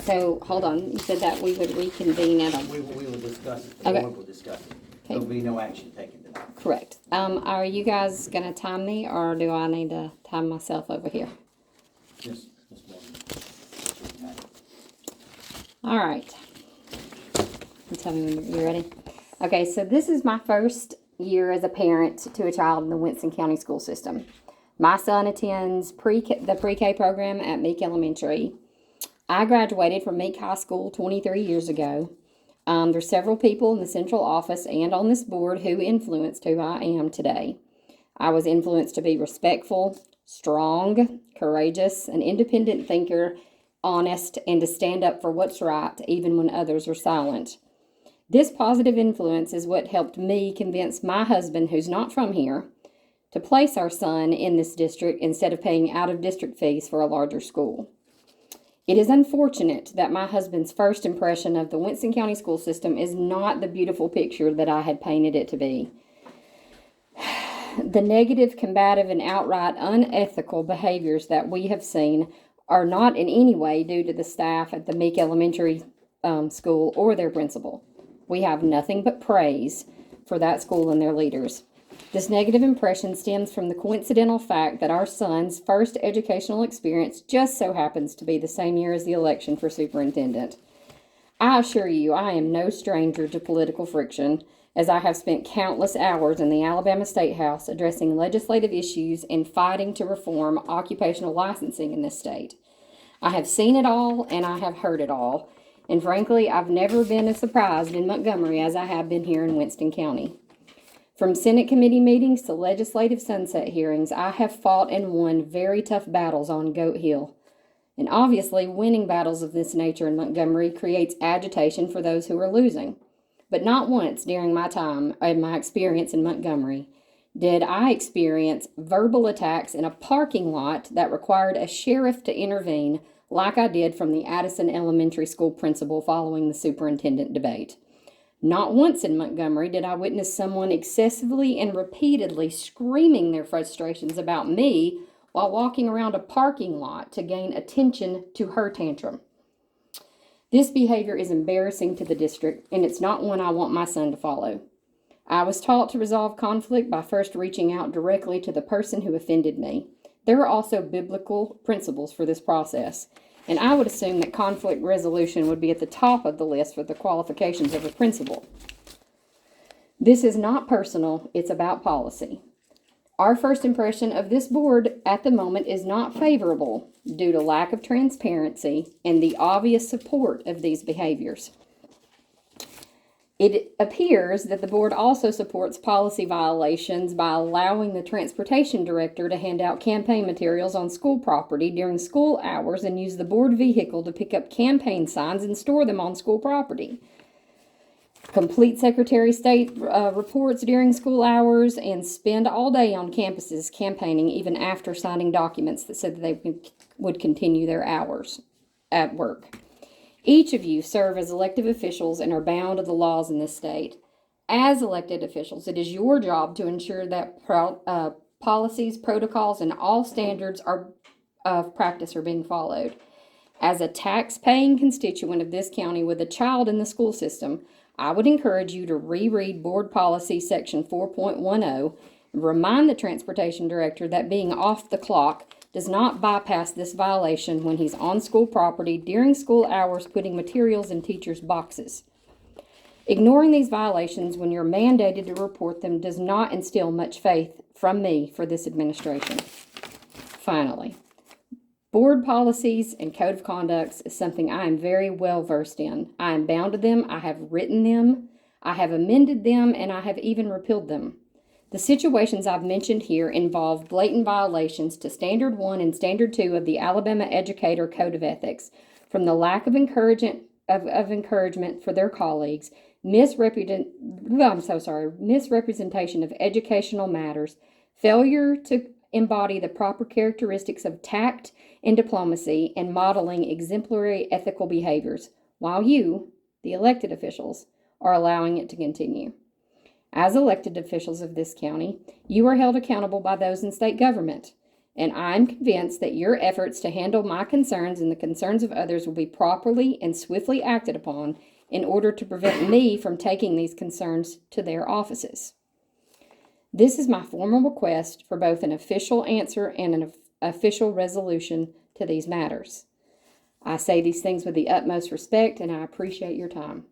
So, hold on, you said that we would reconvene at a... We will discuss it, the Okay. board will discuss it. Okay. There'll be no action taken tonight. Correct. Are you guys gonna time me, or do I need to time myself over here? Just morning. All right. You tell me when you're ready. Okay, so this is my first year as a parent to a child in the Winston County school system. My son attends the pre-K program at Meek Elementary. I graduated from Meek High School 23 years ago. There's several people in the central office and on this board who influenced who I am today. I was influenced to be respectful, strong, courageous, an independent thinker, honest, and to stand up for what's right even when others are silent. This positive influence is what helped me convince my husband, who's not from here, to place our son in this district instead of paying out-of-district fees for a larger school. It is unfortunate that my husband's first impression of the Winston County school system is not the beautiful picture that I had painted it to be. The negative, combative, and outright unethical behaviors that we have seen are not in any way due to the staff at the Meek Elementary School or their principal. We have nothing but praise for that school and their leaders. This negative impression stems from the coincidental fact that our son's first educational experience just so happens to be the same year as the election for superintendent. I assure you, I am no stranger to political friction, as I have spent countless hours in the Alabama State House addressing legislative issues and fighting to reform occupational licensing in this state. I have seen it all and I have heard it all, and frankly, I've never been as surprised in Montgomery as I have been here in Winston County. From Senate committee meetings to legislative sunset hearings, I have fought and won very tough battles on Goat Hill. And obviously, winning battles of this nature in Montgomery creates agitation for those who are losing. But not once during my time and my experience in Montgomery did I experience verbal attacks in a parking lot that required a sheriff to intervene like I did from the Addison Elementary School principal following the superintendent debate. Not once in Montgomery did I witness someone excessively and repeatedly screaming their frustrations about me while walking around a parking lot to gain attention to her tantrum. This behavior is embarrassing to the district, and it's not one I want my son to follow. I was taught to resolve conflict by first reaching out directly to the person who offended me. There are also biblical principles for this process, and I would assume that conflict resolution would be at the top of the list for the qualifications of a principal. This is not personal, it's about policy. Our first impression of this board at the moment is not favorable due to lack of transparency and the obvious support of these behaviors. It appears that the board also supports policy violations by allowing the transportation director to hand out campaign materials on school property during school hours and use the board vehicle to pick up campaign signs and store them on school property. Complete Secretary of State reports during school hours and spend all day on campuses campaigning even after signing documents that said that they would continue their hours at work. Each of you serve as elected officials and are bound to the laws in this state. As elected officials, it is your job to ensure that policies, protocols, and all standards of practice are being followed. As a tax-paying constituent of this county with a child in the school system, I would encourage you to reread Board Policy Section 4.10 and remind the Transportation Director that being off the clock does not bypass this violation when he's on school property during school hours putting materials in teachers' boxes. Ignoring these violations when you're mandated to report them does not instill much faith from me for this administration. Finally, board policies and code of conducts is something I am very well versed in. I am bound to them, I have written them, I have amended them, and I have even repealed them. The situations I've mentioned here involve blatant violations to Standard 1 and Standard 2 of the Alabama Educator Code of Ethics, from the lack of encouragement for their colleagues, misrepresentation of educational matters, failure to embody the proper characteristics of tact and diplomacy, and modeling exemplary ethical behaviors, while you, the elected officials, are allowing it to continue. As elected officials of this county, you are held accountable by those in state government. and I am convinced that your efforts to handle my concerns and the concerns of others will be properly and swiftly acted upon in order to prevent me from taking these concerns to their offices. This is my formal request for both an official answer and an official resolution to these matters. I say these things with the utmost respect, and I appreciate your time.